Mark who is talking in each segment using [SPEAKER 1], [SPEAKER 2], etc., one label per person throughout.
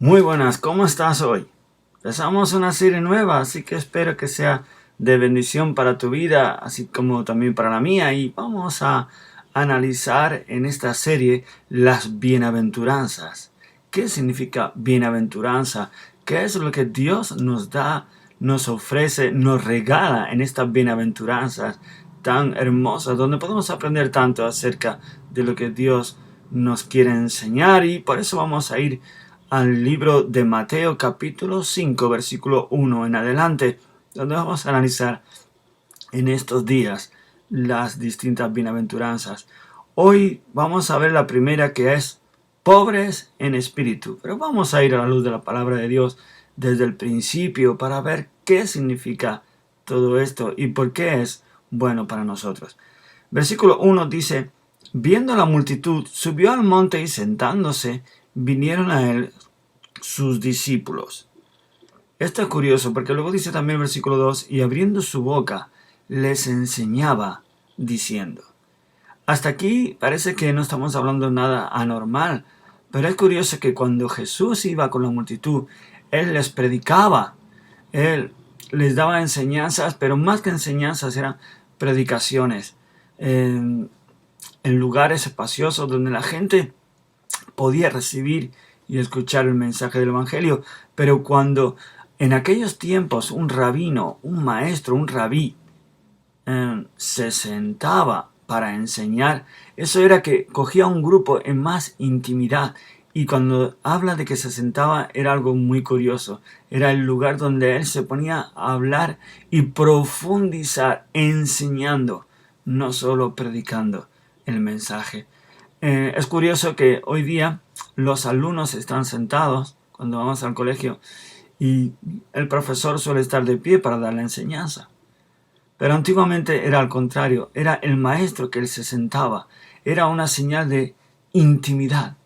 [SPEAKER 1] Muy buenas, ¿cómo estás hoy? Empezamos una serie nueva, así que espero que sea de bendición para tu vida, así como también para la mía. Y vamos a analizar en esta serie las bienaventuranzas. ¿Qué significa bienaventuranza? ¿Qué es lo que Dios nos da, nos ofrece, nos regala en estas bienaventuranzas tan hermosas, donde podemos aprender tanto acerca de lo que Dios nos quiere enseñar? Y por eso vamos a ir al libro de Mateo capítulo 5 versículo 1 en adelante, donde vamos a analizar en estos días las distintas bienaventuranzas. Hoy vamos a ver la primera, que es pobres en espíritu, pero vamos a ir a la luz de la palabra de Dios desde el principio para ver qué significa todo esto y por qué es bueno para nosotros. Versículo 1 dice: viendo la multitud, subió al monte y sentándose, vinieron a él sus discípulos. Esto es curioso porque luego dice también el versículo 2: y abriendo su boca les enseñaba diciendo. Hasta aquí parece que no estamos hablando de nada anormal, pero es curioso que cuando Jesús iba con la multitud, Él les predicaba, Él les daba enseñanzas, pero más que enseñanzas eran predicaciones en lugares espaciosos donde la gente podía recibir y escuchar el mensaje del Evangelio. Pero cuando en aquellos tiempos un rabino, un maestro, un rabí, se sentaba para enseñar, eso era que cogía un grupo en más intimidad. Y cuando habla de que se sentaba, era algo muy curioso. Era el lugar donde él se ponía a hablar y profundizar, enseñando, no solo predicando el mensaje. Es curioso que hoy día los alumnos están sentados cuando vamos al colegio y el profesor suele estar de pie para dar la enseñanza. Pero antiguamente era al contrario, era el maestro que él se sentaba. Era una señal de intimidad.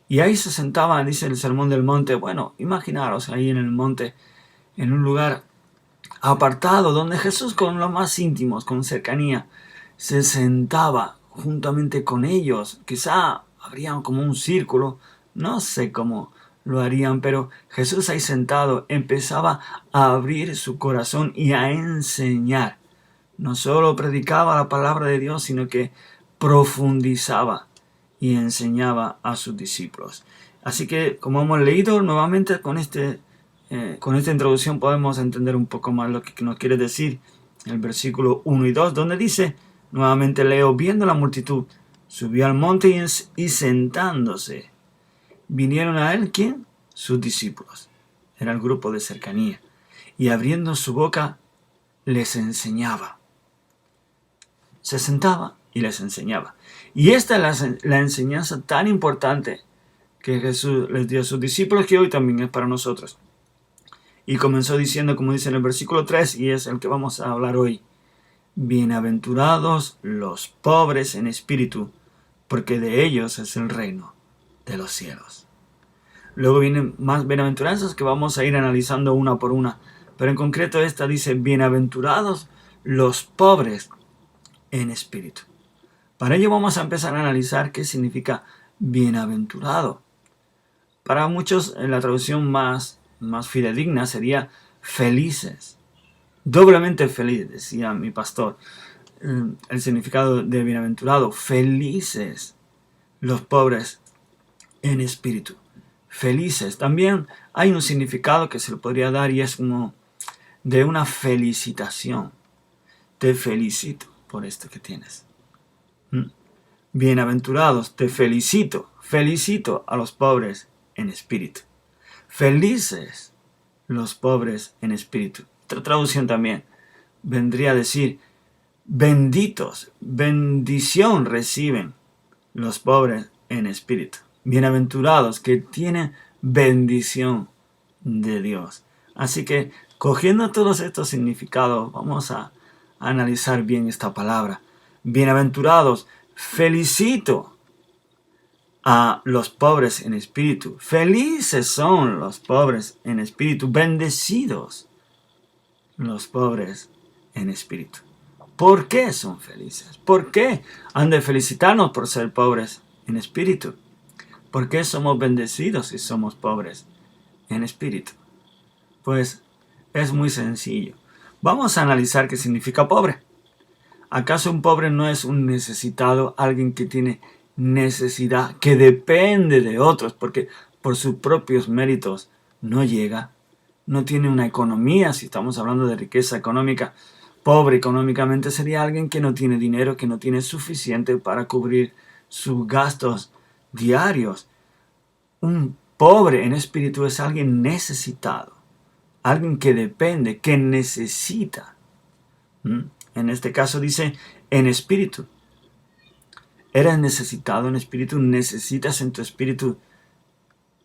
[SPEAKER 1] Y ahí se sentaba, dice el Sermón del Monte. Bueno, imaginaros ahí en el monte, en un lugar apartado, donde Jesús con los más íntimos, con cercanía, se sentaba juntamente con ellos. Quizá habrían como un círculo, no sé cómo lo harían, pero Jesús ahí sentado empezaba a abrir su corazón y a enseñar. No solo predicaba la palabra de Dios, sino que profundizaba y enseñaba a sus discípulos. Así que, como hemos leído nuevamente con esta introducción, podemos entender un poco más lo que nos quiere decir el versículo 1 y 2, donde dice, nuevamente leo: viendo la multitud, subió al monte y sentándose, vinieron a él, ¿quién? Sus discípulos. Era el grupo de cercanía. Y abriendo su boca, les enseñaba. Se sentaba y les enseñaba. Y esta es la enseñanza tan importante que Jesús les dio a sus discípulos, que hoy también es para nosotros. Y comenzó diciendo, como dice en el versículo 3, y es el que vamos a hablar hoy: bienaventurados los pobres en espíritu, porque de ellos es el reino de los cielos. Luego vienen más bienaventuranzas que vamos a ir analizando una por una, pero en concreto esta dice: bienaventurados los pobres en espíritu. Para ello vamos a empezar a analizar qué significa bienaventurado. Para muchos, en la traducción más fidedigna sería felices. Doblemente feliz, decía mi pastor. El significado de bienaventurado: felices los pobres en espíritu. Felices. También hay un significado que se le podría dar, y es como de una felicitación. Te felicito por esto que tienes. Bienaventurados, te felicito. Felicito a los pobres en espíritu. Felices los pobres en espíritu. Otra traducción también vendría a decir: benditos, bendición reciben los pobres en espíritu. Bienaventurados, que tienen bendición de Dios. Así que, cogiendo todos estos significados, vamos a analizar bien esta palabra. Bienaventurados, felicito a los pobres en espíritu. Felices son los pobres en espíritu. Bendecidos los pobres en espíritu. ¿Por qué son felices? ¿Por qué han de felicitarnos por ser pobres en espíritu? ¿Por qué somos bendecidos si somos pobres en espíritu? Pues es muy sencillo. Vamos a analizar qué significa pobre. ¿Acaso un pobre no es un necesitado, alguien que tiene necesidad, que depende de otros, porque por sus propios méritos no llega, no tiene una economía? Si estamos hablando de riqueza económica, pobre económicamente sería alguien que no tiene dinero, que no tiene suficiente para cubrir sus gastos diarios. Un pobre en espíritu es alguien necesitado, alguien que depende, que necesita. En este caso dice en espíritu. Eres necesitado en espíritu, necesitas en tu espíritu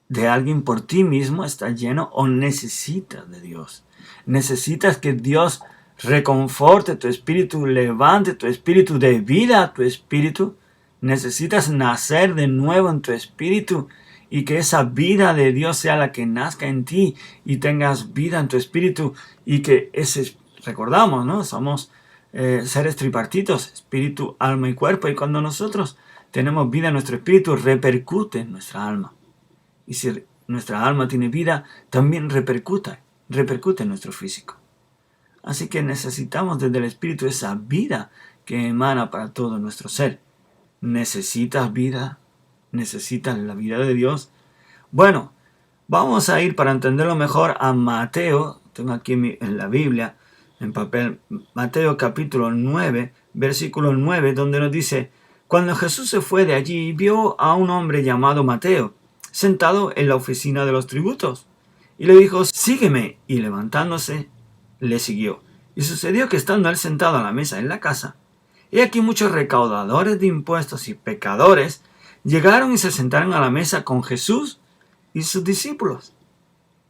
[SPEAKER 1] de alguien por ti mismo, estás lleno, o necesitas de Dios. Necesitas que Dios reconforte tu espíritu, levante tu espíritu, de vida a tu espíritu. Necesitas nacer de nuevo en tu espíritu y que esa vida de Dios sea la que nazca en ti y tengas vida en tu espíritu y que recordamos, ¿no? Somos seres tripartitos, espíritu, alma y cuerpo, y cuando nosotros tenemos vida en nuestro espíritu, repercute en nuestra alma. Y si nuestra alma tiene vida, también repercute en nuestro físico. Así que necesitamos desde el espíritu esa vida que emana para todo nuestro ser. ¿Necesitas vida? ¿Necesitas la vida de Dios? Bueno, vamos a ir para entenderlo mejor a Mateo. Tengo aquí en la Biblia, en papel, Mateo capítulo 9, versículo 9, donde nos dice: cuando Jesús se fue de allí, vio a un hombre llamado Mateo, sentado en la oficina de los tributos, y le dijo: sígueme. Y levantándose, le siguió. Y sucedió que estando él sentado a la mesa en la casa, he aquí muchos recaudadores de impuestos y pecadores llegaron y se sentaron a la mesa con Jesús y sus discípulos.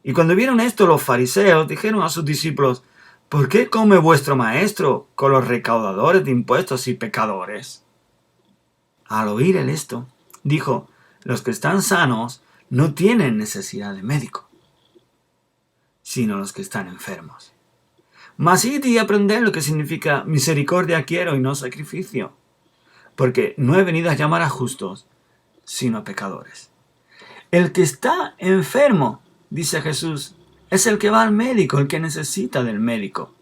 [SPEAKER 1] Y cuando vieron esto, los fariseos dijeron a sus discípulos: ¿por qué come vuestro maestro con los recaudadores de impuestos y pecadores? Al oír él esto, dijo: los que están sanos no tienen necesidad de médico, sino los que están enfermos. Mas id y aprended lo que significa misericordia quiero y no sacrificio, porque no he venido a llamar a justos, sino a pecadores. El que está enfermo, dice Jesús, es el que va al médico, el que necesita del médico.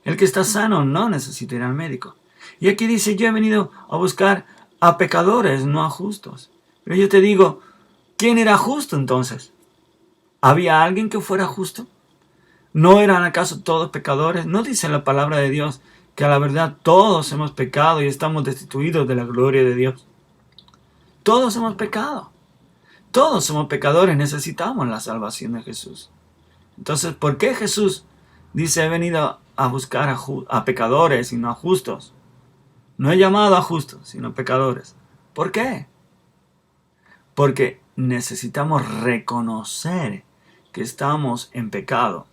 [SPEAKER 1] El que está sano no necesita ir al médico. Y aquí dice: yo he venido a buscar a pecadores, no a justos. Pero yo te digo, ¿quién era justo entonces? ¿Había alguien que fuera justo? ¿No eran acaso todos pecadores? ¿No dice la palabra de Dios que a la verdad todos hemos pecado y estamos destituidos de la gloria de Dios? Todos hemos pecado. Todos somos pecadores, necesitamos la salvación de Jesús. Entonces, ¿por qué Jesús dice: he venido a buscar a pecadores y no a justos? No he llamado a justos, sino a pecadores. ¿Por qué? Porque necesitamos reconocer que estamos en pecado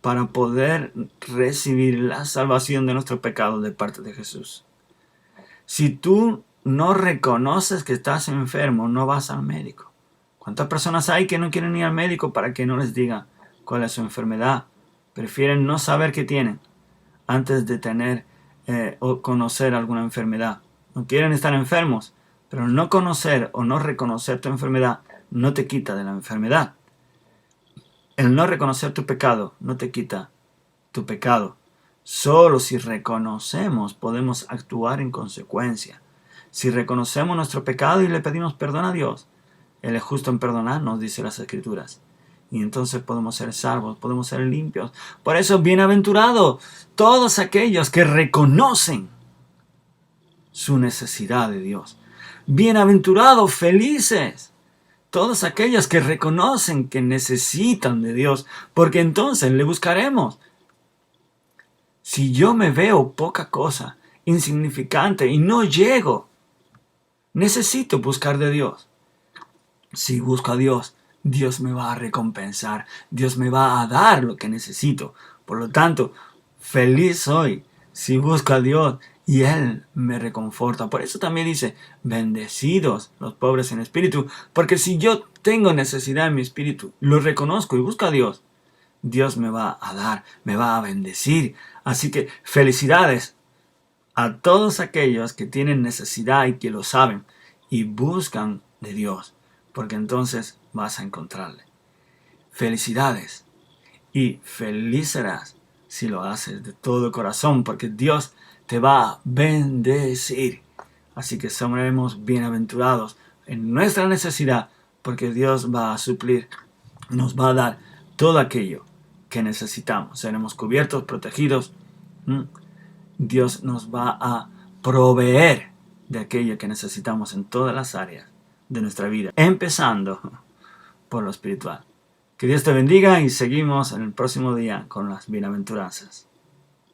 [SPEAKER 1] para poder recibir la salvación de nuestros pecados de parte de Jesús. Si tú no reconoces que estás enfermo, no vas al médico. ¿Cuántas personas hay que no quieren ir al médico para que no les diga cuál es su enfermedad? Prefieren no saber qué tienen antes de tener o conocer alguna enfermedad. No quieren estar enfermos, pero no conocer o no reconocer tu enfermedad no te quita de la enfermedad. El no reconocer tu pecado no te quita tu pecado. Solo si reconocemos podemos actuar en consecuencia. Si reconocemos nuestro pecado y le pedimos perdón a Dios, Él es justo en perdonarnos, dice las Escrituras. Y entonces podemos ser salvos, podemos ser limpios. Por eso, bienaventurados todos aquellos que reconocen su necesidad de Dios. Bienaventurados, felices, todos aquellos que reconocen que necesitan de Dios, porque entonces le buscaremos. Si yo me veo poca cosa, insignificante y no llego, necesito buscar de Dios. Si busco a Dios, Dios me va a recompensar, Dios me va a dar lo que necesito. Por lo tanto, feliz soy si busco a Dios y Él me reconforta. Por eso también dice: bendecidos los pobres en espíritu, porque si yo tengo necesidad en mi espíritu, lo reconozco y busco a Dios, Dios me va a dar, me va a bendecir. Así que felicidades a todos aquellos que tienen necesidad y que lo saben y buscan de Dios, porque entonces vas a encontrarle. felicidades. Y feliz serás si lo haces de todo corazón, porque Dios te va a bendecir. Así que somos bienaventurados en nuestra necesidad, porque Dios va a suplir, nos va a dar todo aquello que necesitamos. Seremos cubiertos, protegidos. Dios nos va a proveer de aquello que necesitamos en todas las áreas de nuestra vida, empezando por lo espiritual. Que Dios te bendiga y seguimos en el próximo día con las bienaventuranzas.